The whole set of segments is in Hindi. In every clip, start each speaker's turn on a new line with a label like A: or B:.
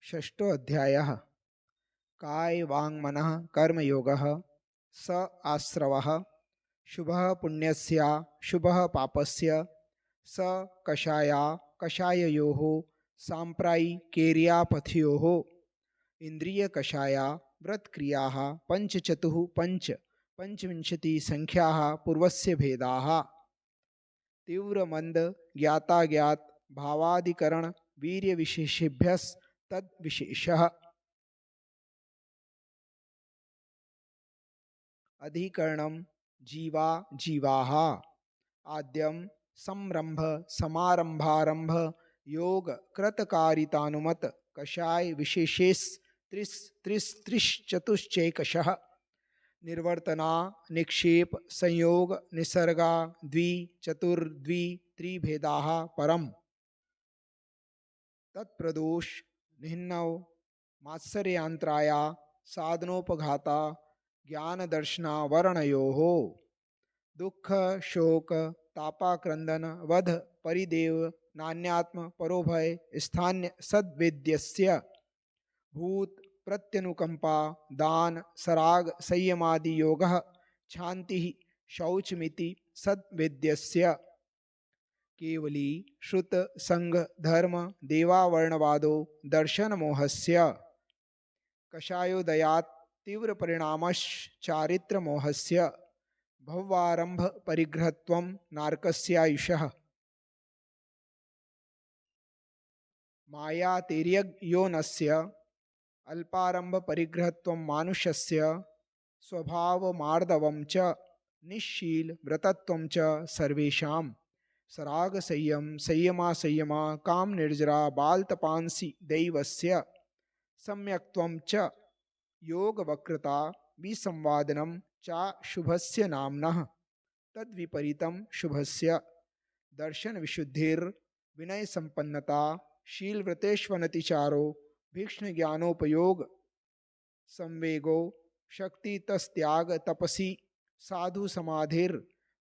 A: षष्ठो अध्यायः काय वाङ् मनः कर्मयोगः स आश्रवः शुभः पुण्यस्य शुभः पापस्य स कषाया कषाययोः साम्प्रायिकेर्यापथयोः इन्द्रियकषाया व्रतक्रियाः पञ्चचतुः पञ्चविंशतिसङ्ख्याः पूर्वस्य भेदाः तीव्रमन्द ज्ञाताज्ञात भावादिकरण वीर्यविशेषेभ्यस्तद्विशेषः अधिकरणं जीवा जीवाः आद्यं संरंभ समारंभारंभ योग कृतकारितानुमत कषाय विशेषेस त्रिस त्रिस त्रिश चतुश्चैकशः निर्वर्तना निक्षेप संयोग निसर्गा द्वि चतुर्द्वि त्रिभेदाः परम तत्प्रदोष निहिन्नव मात्सर्यांतराया साधनोपघाता ज्ञानदर्शना वर्णयोः दुख शोक तापाक्रंदन वध परिदेव नान्यात्म परोभय स्थान्य सद्वेद्यस्य भूत प्रत्यनुकंपा दान सराग संयमादि योगः शांति शौचमिति सद्वेद्यस्य केवली श्रुत संग धर्म देवावर्णवादो दर्शन मोहस्य कषायोदयात् तीव्र परिणामश्चारित्र मोहस्य भवारंभ परिग्रहत्वं नारकस्यायुषः मायातिर्यग्योनस्य अल्पारंभ परिग्रहत्वं मानुषस्य स्वभावमार्दवं च निश्शील व्रतत्वं च सर्वेषां सराग संयम संयमा संयमा काम निर्जरा बालतपांसि दैवस्य सम्यक्त्वं च योग वक्रता विसंवादनं चा शुभस्य नाम्नः तद्विपरीतं शुभस्य दर्शन विशुद्धिर विनय संपन्नता शील व्रतेष्वनतिचारो भीक्ष्ण ज्ञानोपयोग संवेगो शक्ति तस्त्याग तपसी साधु समाधिर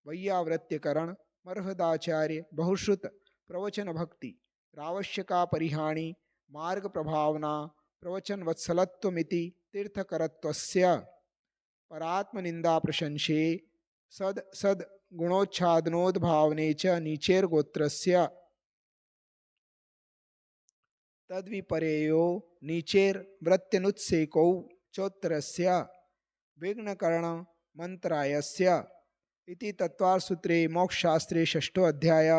A: वैयावृत्यकरण मर्हदाचार्य बहुश्रुत प्रवचन भक्ति रावश्यका परिहानि मार्ग प्रभावना प्रवचन वत्सलत्वमिति तीर्थकरत्वस्य परात्मनिंदा प्रशंसे सद सद गुणोच्छादनोद्भावने च नीचेर्गोत्रस्य तद्विपर्ययो नीचेर्वृत्त्यनुत्सेकौ चोत्तरस्य विघ्नकर्ण मंत्रायस्य इति तत्त्वार्थसूत्रे मोक्षशास्त्रे षष्ठो अध्याय।